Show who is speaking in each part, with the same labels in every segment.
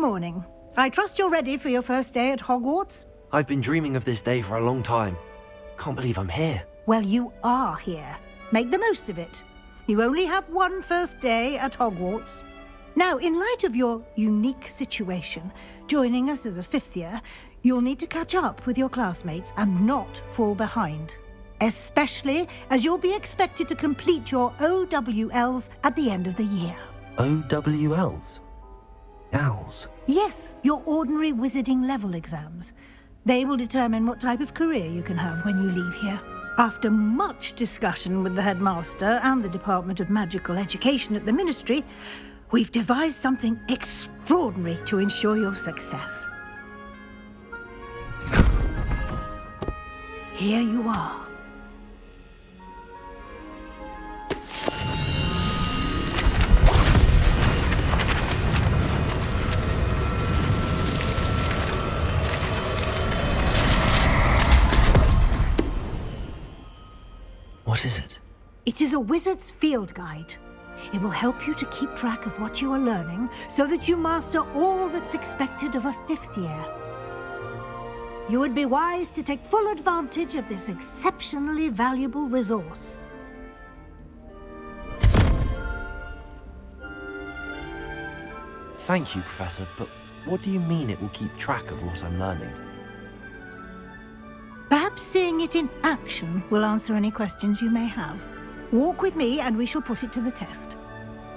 Speaker 1: morning. I trust you're ready for your first day at Hogwarts?
Speaker 2: I've been dreaming of this day for a long time. Can't believe I'm here.
Speaker 1: Well, you are here. Make the most of it. You only have one first day at Hogwarts. Now, in light of your unique situation, joining us as a fifth year, you'll need to catch up with your classmates and not fall behind. Especially as you'll be expected to complete your OWLs at the end of the year.
Speaker 2: OWLs? Owls?
Speaker 1: Yes, your ordinary wizarding level exams. They will determine what type of career you can have when you leave here. After much discussion with the headmaster and the Department of Magical Education at the Ministry, we've devised something extraordinary to ensure your success. Here you are.
Speaker 2: What is it?
Speaker 1: It is a wizard's field guide. It will help you to keep track of what you are learning so that you master all that's expected of a fifth year. You would be wise to take full advantage of this exceptionally valuable resource.
Speaker 2: Thank you, Professor, but what do you mean it will keep track of what I'm learning?
Speaker 1: Perhaps seeing it in action will answer any questions you may have. Walk with me and we shall put it to the test.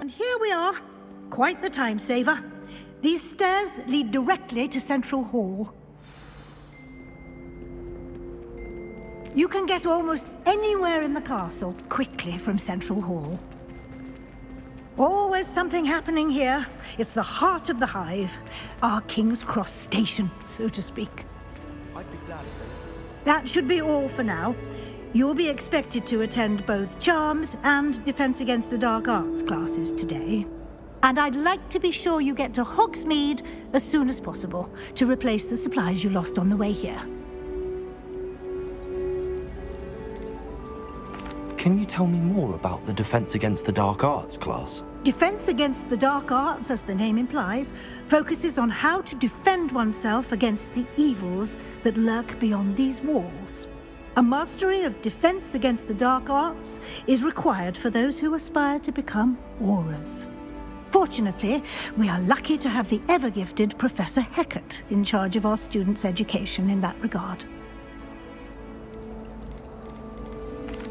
Speaker 1: And here we are. Quite the time saver. These stairs lead directly to Central Hall. You can get almost anywhere in the castle quickly from Central Hall. Always something happening here. It's the heart of the hive. Our King's Cross station, so to speak.
Speaker 3: I'd be glad if
Speaker 1: That should be all for now. You'll be expected to attend both Charms and Defense Against the Dark Arts classes today. And I'd like to be sure you get to Hogsmeade as soon as possible to replace the supplies you lost on the way here.
Speaker 2: Can you tell me more about the Defense Against the Dark Arts class?
Speaker 1: Defense Against the Dark Arts, as the name implies, focuses on how to defend oneself against the evils that lurk beyond these walls. A mastery of Defense Against the Dark Arts is required for those who aspire to become Aurors. Fortunately, we are lucky to have the ever-gifted Professor Hecat in charge of our students' education in that regard.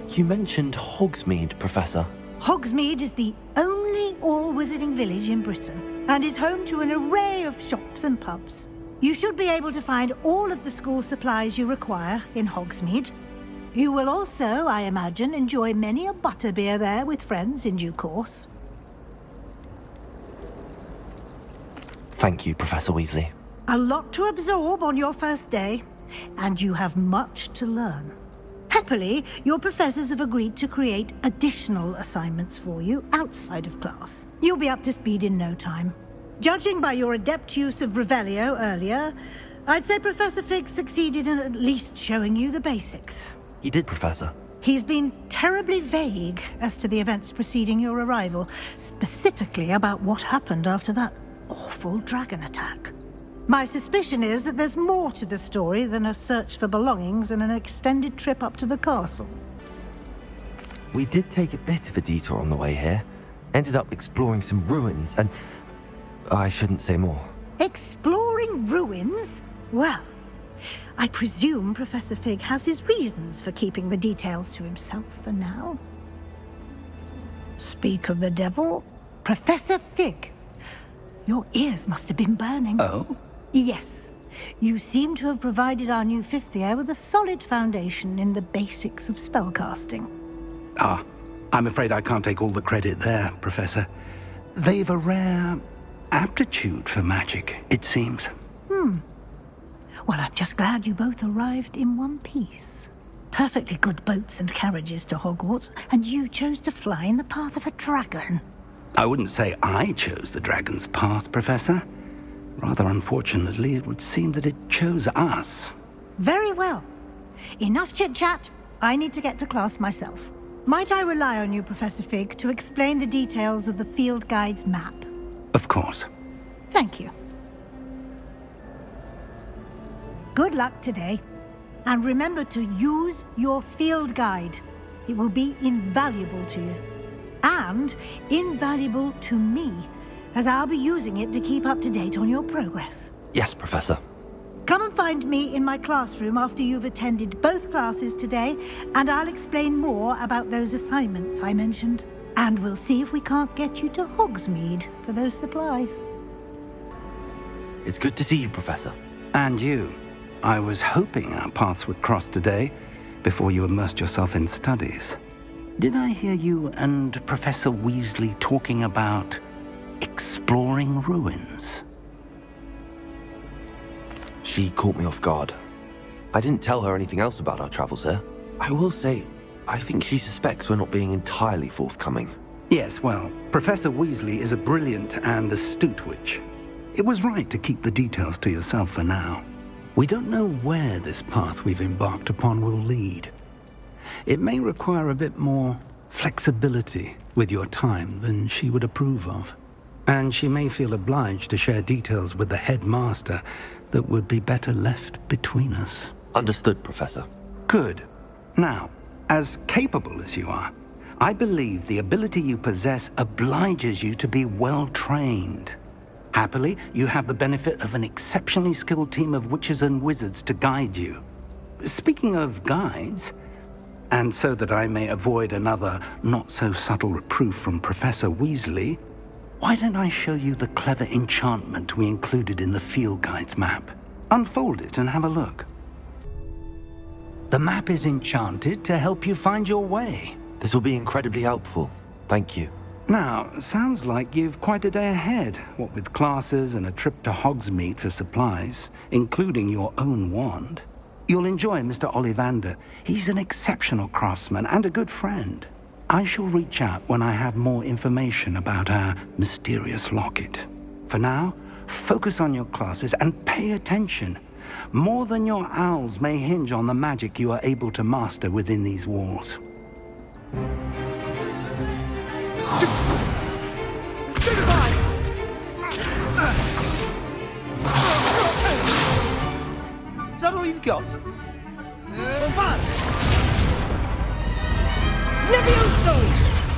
Speaker 2: You mentioned Hogsmeade, Professor.
Speaker 1: Hogsmeade is the only all-wizarding village in Britain and is home to an array of shops and pubs. You should be able to find all of the school supplies you require in Hogsmeade. You will also, I imagine, enjoy many a butterbeer there with friends in due course.
Speaker 2: Thank you, Professor Weasley.
Speaker 1: A lot to absorb on your first day, and you have much to learn. Happily, your professors have agreed to create additional assignments for you outside of class. You'll be up to speed in no time. Judging by your adept use of Revelio earlier, I'd say Professor Fig succeeded in at least showing you the basics.
Speaker 2: He did, Professor.
Speaker 1: He's been terribly vague as to the events preceding your arrival, specifically about what happened after that awful dragon attack. My suspicion is that there's more to the story than a search for belongings and an extended trip up to the castle.
Speaker 2: We did take a bit of a detour on the way here. Ended up exploring some ruins and... I shouldn't say more.
Speaker 1: Exploring ruins? Well, I presume Professor Fig has his reasons for keeping the details to himself for now. Speak of the devil, Professor Fig. Your ears must have been burning.
Speaker 3: Oh?
Speaker 1: Yes. You seem to have provided our new fifth year with a solid foundation in the basics of spellcasting.
Speaker 3: Ah, I'm afraid I can't take all the credit there, Professor. They've a rare aptitude for magic, it seems.
Speaker 1: Well, I'm just glad you both arrived in one piece. Perfectly good boats and carriages to Hogwarts, and you chose to fly in the path of a dragon.
Speaker 3: I wouldn't say I chose the dragon's path, Professor. Rather unfortunately, it would seem that it chose us.
Speaker 1: Very well. Enough chit-chat. I need to get to class myself. Might I rely on you, Professor Fig, to explain the details of the field guide's map?
Speaker 3: Of course.
Speaker 1: Thank you. Good luck today. And remember to use your field guide. It will be invaluable to you. And invaluable to me, as I'll be using it to keep up to date on your progress.
Speaker 2: Yes, Professor.
Speaker 1: Come and find me in my classroom after you've attended both classes today, and I'll explain more about those assignments I mentioned. And we'll see if we can't get you to Hogsmeade for those supplies.
Speaker 2: It's good to see you, Professor.
Speaker 3: And you. I was hoping our paths would cross today, before you immersed yourself in studies. Did I hear you and Professor Weasley talking about exploring ruins?
Speaker 2: She caught me off guard. I didn't tell her anything else about our travels here. I will say, I think she suspects we're not being entirely forthcoming.
Speaker 3: Yes, well, Professor Weasley is a brilliant and astute witch. It was right to keep the details to yourself for now. We don't know where this path we've embarked upon will lead. It may require a bit more flexibility with your time than she would approve of. And she may feel obliged to share details with the headmaster that would be better left between us.
Speaker 2: Understood, Professor.
Speaker 3: Good. Now, as capable as you are, I believe the ability you possess obliges you to be well-trained. Happily, you have the benefit of an exceptionally skilled team of witches and wizards to guide you. Speaking of guides, and so that I may avoid another not-so-subtle reproof from Professor Weasley, why don't I show you the clever enchantment we included in the field guide's map? Unfold it and have a look. The map is enchanted to help you find your way.
Speaker 2: This will be incredibly helpful. Thank you.
Speaker 3: Now, sounds like you've quite a day ahead, what with classes and a trip to Hogsmeade for supplies, including your own wand. You'll enjoy Mr. Ollivander. He's an exceptional craftsman and a good friend. I shall reach out when I have more information about our mysterious locket. For now, focus on your classes and pay attention. More than your owls may hinge on the magic you are able to master within these walls.
Speaker 4: Stupefy! Is that all you've got?
Speaker 5: Levioso!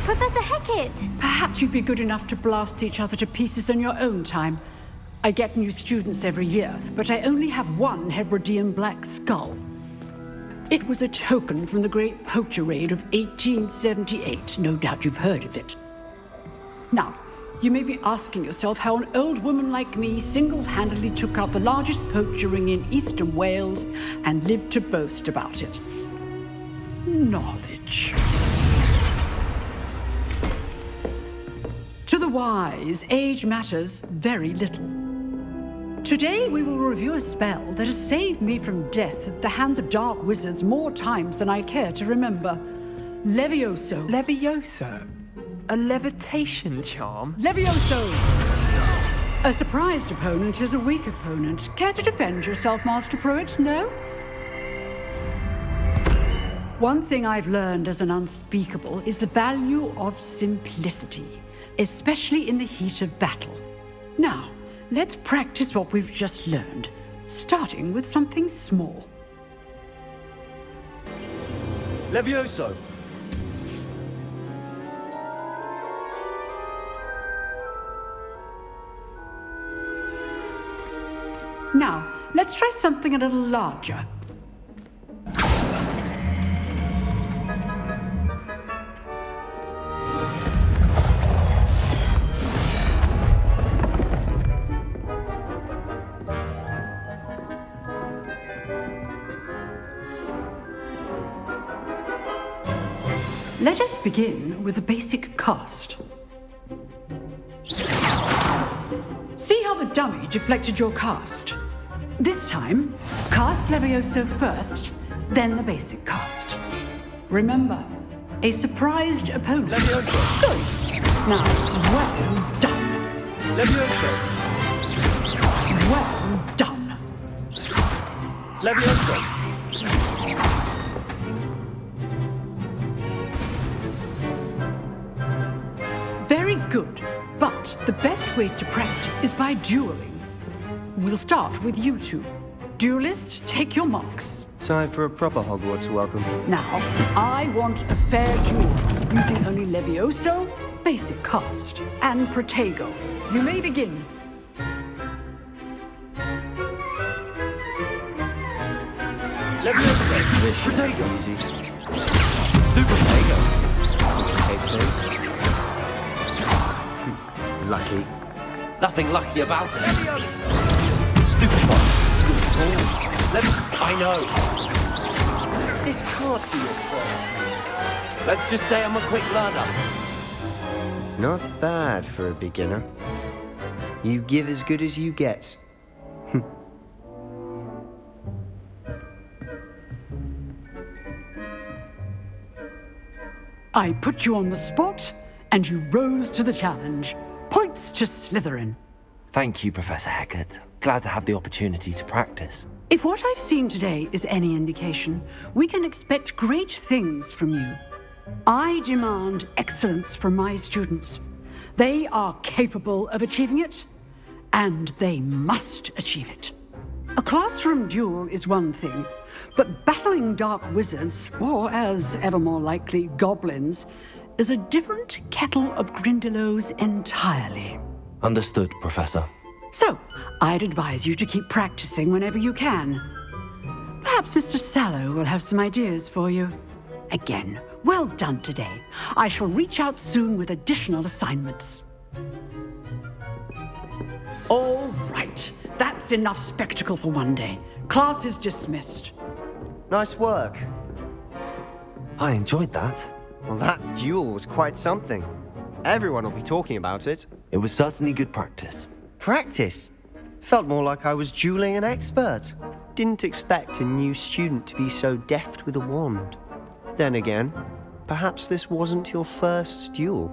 Speaker 5: Professor Hecat!
Speaker 6: Perhaps you'd be good enough to blast each other to pieces in your own time. I get new students every year, but I only have one Hebridean black skull. It was a token from the Great Poacher Raid of 1878. No doubt you've heard of it. Now, you may be asking yourself how an old woman like me single-handedly took out the largest poacher ring in eastern Wales and lived to boast about it. Knowledge. To the wise, age matters very little. Today we will review a spell that has saved me from death at the hands of dark wizards more times than I care to remember. Levioso.
Speaker 4: Levioso? A levitation charm?
Speaker 6: Levioso! A surprised opponent is a weak opponent. Care to defend yourself, Master Pruitt? No? One thing I've learned as an unspeakable is the value of simplicity, especially in the heat of battle. Now, let's practice what we've just learned, starting with something small.
Speaker 4: Levioso!
Speaker 6: Now, let's try something a little larger. Let us begin with the basic cast. See how the dummy deflected your cast? This time, cast Levioso first, then the basic cast. Remember, a surprised opponent.
Speaker 4: Levioso!
Speaker 6: Good. Now, well done.
Speaker 4: Levioso!
Speaker 6: Well done.
Speaker 4: Levioso!
Speaker 6: Very good. But the best way to practice is by dueling. We'll start with you two. Duelists, take your marks.
Speaker 7: Time for a proper Hogwarts welcome.
Speaker 6: Now, I want a fair duel, using only Levioso, basic cast, and Protego. You may begin.
Speaker 4: Levioso.
Speaker 7: This should
Speaker 4: Protego.
Speaker 7: be easy.
Speaker 2: Super Protego.
Speaker 7: Case names. Lucky.
Speaker 2: Nothing lucky about it.
Speaker 4: Levioso.
Speaker 2: Stupefy. I know.
Speaker 7: This can't be your fault.
Speaker 2: Let's just say I'm a quick learner.
Speaker 7: Not bad for a beginner. You give as good as you get.
Speaker 6: I put you on the spot, and you rose to the challenge. Points to Slytherin.
Speaker 2: Thank you, Professor Hecat. Glad to have the opportunity to practice.
Speaker 6: If what I've seen today is any indication, we can expect great things from you. I demand excellence from my students. They are capable of achieving it, and they must achieve it. A classroom duel is one thing, but battling dark wizards, or as ever more likely, goblins, is a different kettle of Grindylows entirely.
Speaker 2: Understood, Professor.
Speaker 6: So, I'd advise you to keep practicing whenever you can. Perhaps Mr. Sallow will have some ideas for you. Again, well done today. I shall reach out soon with additional assignments. All right, that's enough spectacle for one day. Class is dismissed.
Speaker 7: Nice work.
Speaker 2: I enjoyed that.
Speaker 7: Well, that duel was quite something. Everyone will be talking about it.
Speaker 2: It was certainly good practice.
Speaker 7: Practice? Felt more like I was dueling an expert. Didn't expect a new student to be so deft with a wand. Then again, perhaps this wasn't your first duel.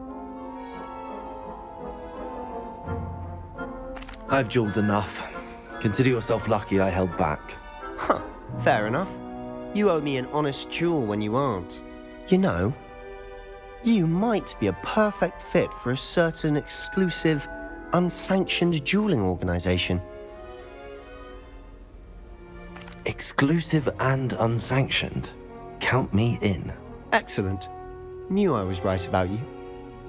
Speaker 2: I've dueled enough. Consider yourself lucky I held back.
Speaker 7: Huh, fair enough. You owe me an honest duel when you aren't. You know, you might be a perfect fit for a certain exclusive, unsanctioned dueling organization.
Speaker 2: Exclusive and unsanctioned. Count me in.
Speaker 7: Excellent. Knew I was right about you.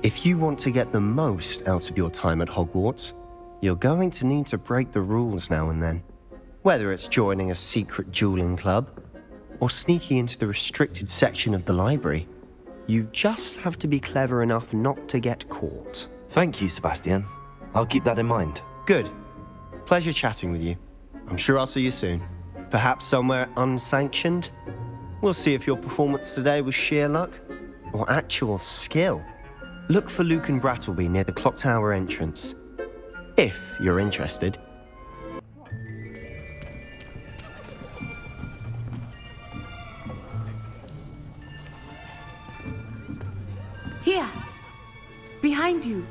Speaker 7: If you want to get the most out of your time at Hogwarts, you're going to need to break the rules now and then. Whether it's joining a secret dueling club, or sneaking into the restricted section of the library, you just have to be clever enough not to get caught.
Speaker 2: Thank you, Sebastian. I'll keep that in mind.
Speaker 7: Good. Pleasure chatting with you. I'm sure I'll see you soon. Perhaps somewhere unsanctioned? We'll see if your performance today was sheer luck or actual skill. Look for Luke and Brattleby near the clock tower entrance, if you're interested.
Speaker 8: Here, behind you.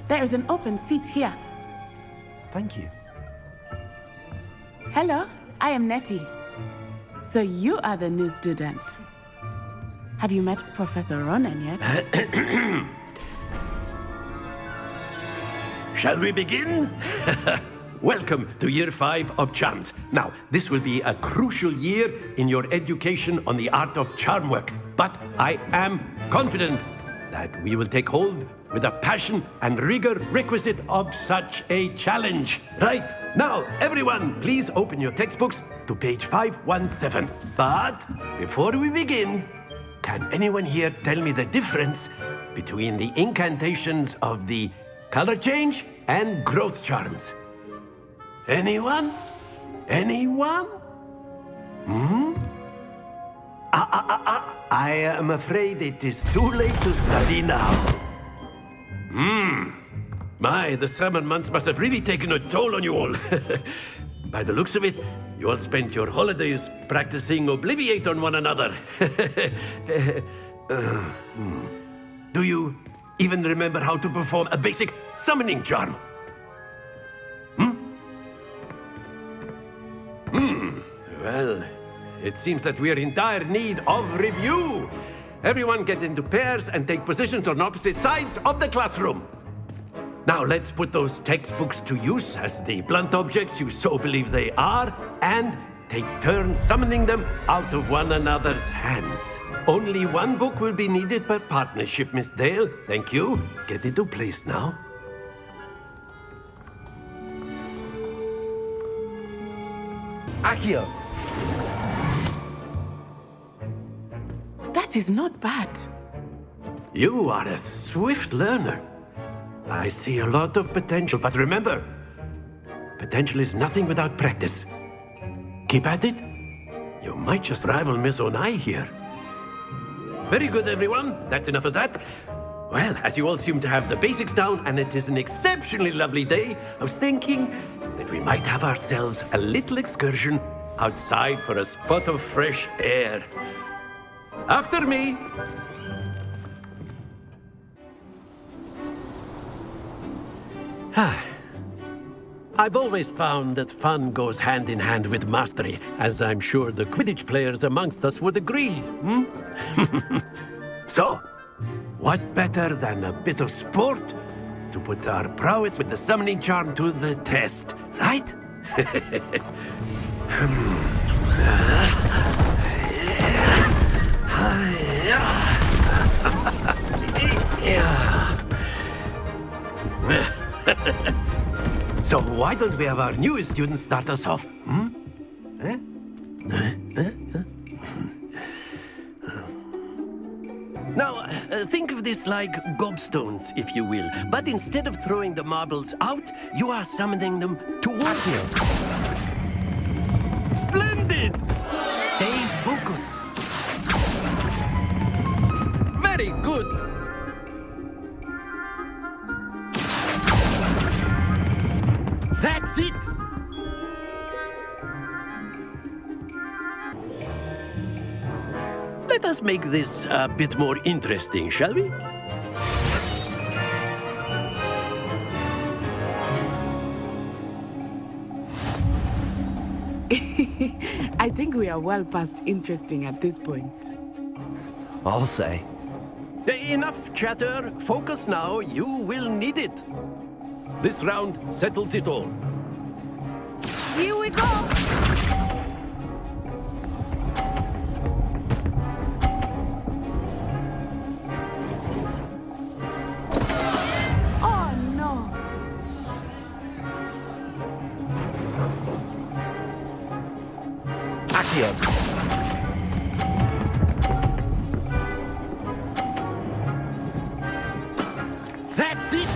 Speaker 8: There is an open seat here.
Speaker 2: Thank you.
Speaker 8: Hello, I am Nettie. So you are the new student. Have you met Professor Ronan yet?
Speaker 9: Shall we begin? Welcome to Year 5 of Charms. Now, this will be a crucial year in your education on the art of charm work, but I am confident that we will take hold with the passion and rigor requisite of such a challenge. Right, now, everyone, please open your textbooks to page 517. But before we begin, can anyone here tell me the difference between the incantations of the color change and growth charms? Anyone? Anyone? I am afraid it is too late to study now. My, the summer months must have really taken a toll on you all. By the looks of it, you all spent your holidays practicing Obliviate on one another. Do you even remember how to perform a basic summoning charm? Well, it seems that we are in dire need of review. Everyone get into pairs and take positions on opposite sides of the classroom. Now let's put those textbooks to use as the blunt objects you so believe they are, and take turns summoning them out of one another's hands. Only one book will be needed per partnership, Miss Dale. Thank you. Get into place now.
Speaker 2: Accio!
Speaker 8: That is not bad.
Speaker 9: You are a swift learner. I see a lot of potential, but remember, potential is nothing without practice. Keep at it. You might just rival Miss Onai here. Very good, everyone. That's enough of that. Well, as you all seem to have the basics down, and it is an exceptionally lovely day, I was thinking that we might have ourselves a little excursion outside for a spot of fresh air. After me. I've always found that fun goes hand in hand with mastery, as I'm sure the Quidditch players amongst us would agree. So, what better than a bit of sport to put our prowess with the summoning charm to the test, right? So why don't we have our newest student start us off? Now, think of this like gobstones, if you will. But instead of throwing the marbles out, you are summoning them toward you. Splendid! Stay focused. Very good. That's it! Let us make this a bit more interesting, shall we?
Speaker 8: I think we are well past interesting at this point.
Speaker 2: I'll say.
Speaker 9: Enough chatter. Focus now. You will need it. This round settles it all.
Speaker 8: Here we go! Oh no!
Speaker 2: Accio!
Speaker 9: That's it!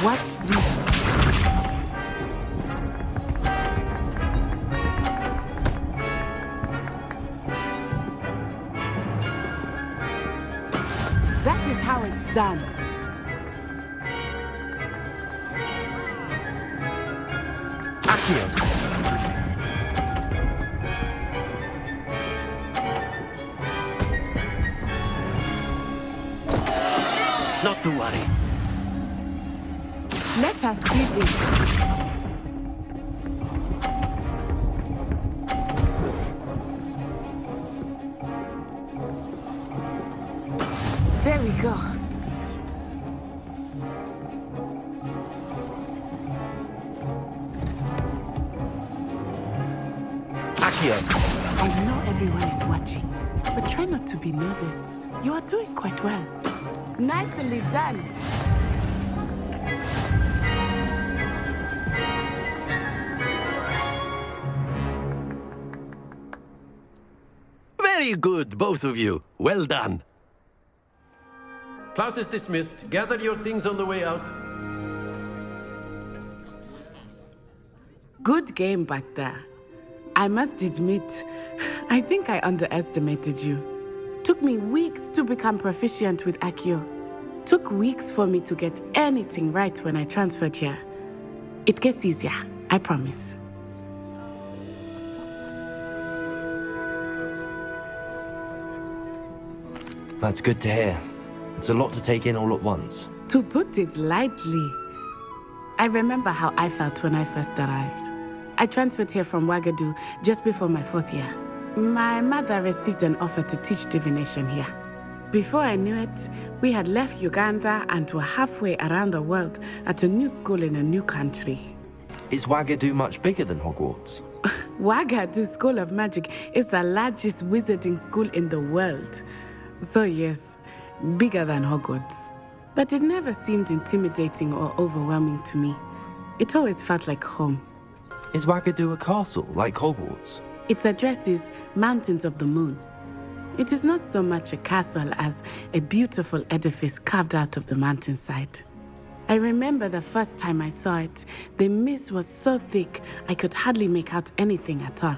Speaker 8: Watch this. That is how it's done.
Speaker 2: Accio!
Speaker 9: Not to worry.
Speaker 8: Let us see this. There we go.
Speaker 2: Accio!
Speaker 8: I know everyone is watching, but try not to be nervous. You are doing quite well. Nicely done.
Speaker 9: Very good, both of you. Well done. Class is dismissed. Gather your things on the way out.
Speaker 8: Good game back there. I must admit, I think I underestimated you. Took me weeks to become proficient with Accio. Took weeks for me to get anything right when I transferred here. It gets easier, I promise.
Speaker 2: That's good to hear. It's a lot to take in all at once.
Speaker 8: To put it lightly, I remember how I felt when I first arrived. I transferred here from Wagadu just before my 4th year. My mother received an offer to teach divination here. Before I knew it, we had left Uganda and were halfway around the world at a new school in a new country.
Speaker 2: Is Wagadu much bigger than Hogwarts?
Speaker 8: Wagadu School of Magic is the largest wizarding school in the world. So yes, bigger than Hogwarts. But it never seemed intimidating or overwhelming to me. It always felt like home.
Speaker 2: Is Wagadu a castle, like Hogwarts?
Speaker 8: Its address is Mountains of the Moon. It is not so much a castle as a beautiful edifice carved out of the mountainside. I remember the first time I saw it, the mist was so thick I could hardly make out anything at all.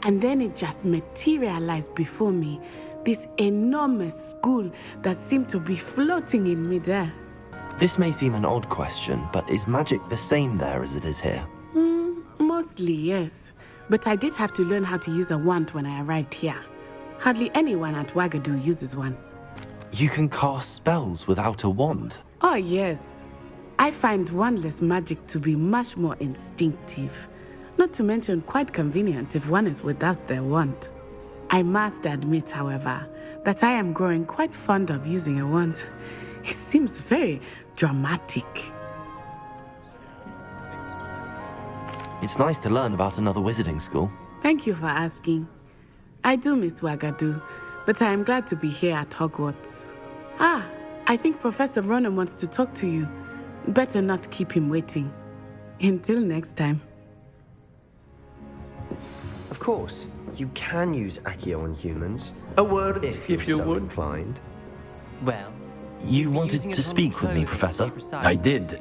Speaker 8: And then it just materialized before me, this enormous school that seemed to be floating in midair.
Speaker 2: This may seem an odd question, but is magic the same there as it is here?
Speaker 8: Mostly, yes. But I did have to learn how to use a wand when I arrived here. Hardly anyone at Wagadu uses one.
Speaker 2: You can cast spells without a wand?
Speaker 8: Oh, yes. I find wandless magic to be much more instinctive. Not to mention quite convenient if one is without their wand. I must admit, however, that I am growing quite fond of using a wand. It seems very dramatic.
Speaker 2: It's nice to learn about another wizarding school.
Speaker 8: Thank you for asking. I do miss Wagadu, but I am glad to be here at Hogwarts. I think Professor Ronan wants to talk to you. Better not keep him waiting. Until next time.
Speaker 7: Of course, you can use Accio on humans.
Speaker 9: A word,
Speaker 7: If
Speaker 9: if
Speaker 7: you're
Speaker 9: you
Speaker 7: so
Speaker 9: would.
Speaker 7: inclined.
Speaker 4: Well,
Speaker 2: You
Speaker 4: using
Speaker 2: wanted
Speaker 4: it
Speaker 2: to
Speaker 4: on
Speaker 2: speak with me,
Speaker 4: clothes, to be
Speaker 2: Professor?
Speaker 4: precise.
Speaker 9: I did.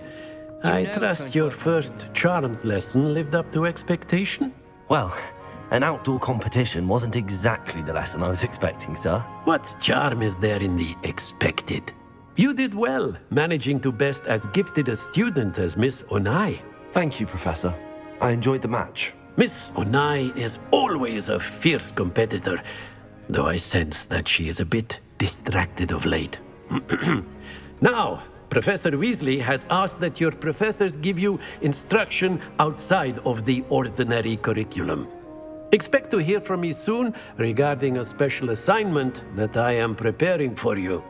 Speaker 9: I
Speaker 4: know
Speaker 9: trust
Speaker 4: it's
Speaker 9: your
Speaker 4: going to
Speaker 9: first charms lesson lived up to expectation.
Speaker 2: Well, an outdoor competition wasn't exactly the lesson I was expecting, sir.
Speaker 9: What charm is there in the expected? You did well, managing to best as gifted a student as Miss Onai.
Speaker 2: Thank you, Professor. I enjoyed the match.
Speaker 9: Miss Onai is always a fierce competitor, though I sense that she is a bit distracted of late. Now, Professor Weasley has asked that your professors give you instruction outside of the ordinary curriculum. Expect to hear from me soon regarding a special assignment that I am preparing for you.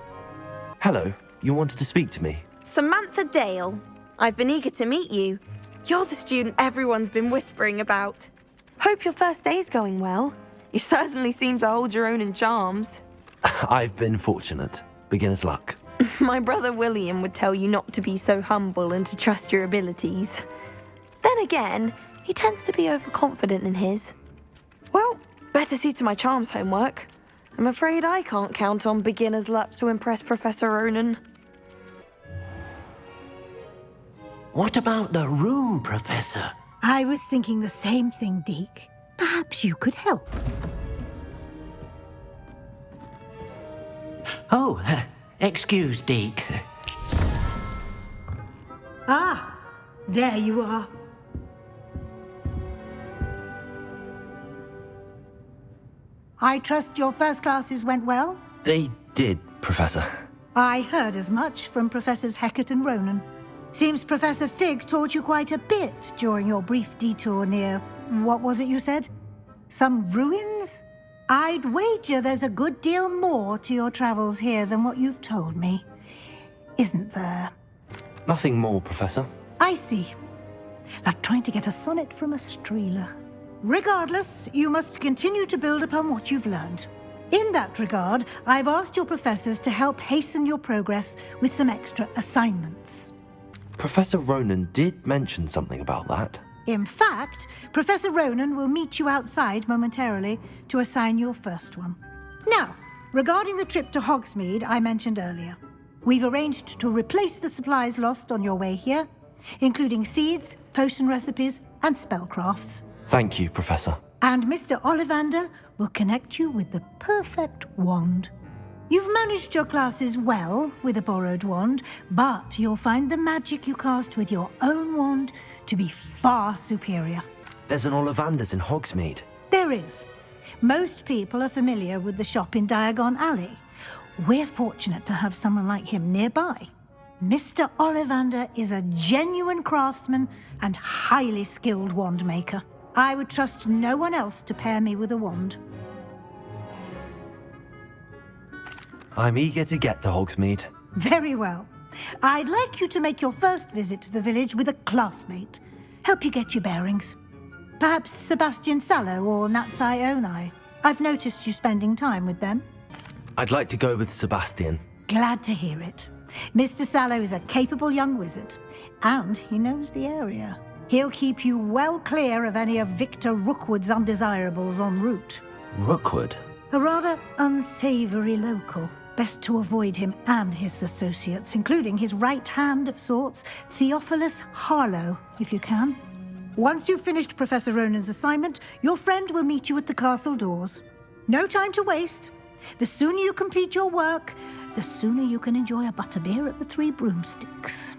Speaker 2: Hello, you wanted to speak to me?
Speaker 10: Samantha Dale. I've been eager to meet you. You're the student everyone's been whispering about. Hope your first day's going well. You certainly seem to hold your own in charms.
Speaker 2: I've been fortunate. Beginner's luck.
Speaker 10: My brother William would tell you not to be so humble and to trust your abilities. Then again, he tends to be overconfident in his. Well, better see to my charms homework. I'm afraid I can't count on beginner's luck to impress Professor Ronan.
Speaker 9: What about the room, Professor?
Speaker 1: I was thinking the same thing, Deke. Perhaps you could help.
Speaker 9: Oh, excuse, Deke.
Speaker 1: Ah, there you are. I trust your first classes went well?
Speaker 2: They did, Professor.
Speaker 1: I heard as much from Professors Hecat and Ronan. Seems Professor Fig taught you quite a bit during your brief detour near... what was it you said? Some ruins? I'd wager there's a good deal more to your travels here than what you've told me. Isn't there?
Speaker 2: Nothing more, Professor.
Speaker 1: I see. Like trying to get a sonnet from a streeler. Regardless, you must continue to build upon what you've learned. In that regard, I've asked your professors to help hasten your progress with some extra assignments.
Speaker 2: Professor Ronan did mention something about that.
Speaker 1: In fact, Professor Ronan will meet you outside momentarily to assign your first one. Now, regarding the trip to Hogsmeade I mentioned earlier, we've arranged to replace the supplies lost on your way here, including seeds, potion recipes, and spellcrafts.
Speaker 2: Thank you, Professor.
Speaker 1: And Mr. Ollivander will connect you with the perfect wand. You've managed your classes well with a borrowed wand, but you'll find the magic you cast with your own wand to be far superior.
Speaker 2: There's an Ollivander's in Hogsmeade.
Speaker 1: There is. Most people are familiar with the shop in Diagon Alley. We're fortunate to have someone like him nearby. Mr. Ollivander is a genuine craftsman and highly skilled wand maker. I would trust no one else to pair me with a wand.
Speaker 2: I'm eager to get to Hogsmeade.
Speaker 1: Very well. I'd like you to make your first visit to the village with a classmate. Help you get your bearings. Perhaps Sebastian Sallow or Natsai Onai. I've noticed you spending time with them.
Speaker 2: I'd like to go with Sebastian.
Speaker 1: Glad to hear it. Mr. Sallow is a capable young wizard, and he knows the area. He'll keep you well clear of any of Victor Rookwood's undesirables en route.
Speaker 2: Rookwood?
Speaker 1: A rather unsavory local. Best to avoid him and his associates, including his right hand of sorts, Theophilus Harlow, if you can. Once you've finished Professor Ronan's assignment, your friend will meet you at the castle doors. No time to waste. The sooner you complete your work, the sooner you can enjoy a butterbeer at the Three Broomsticks.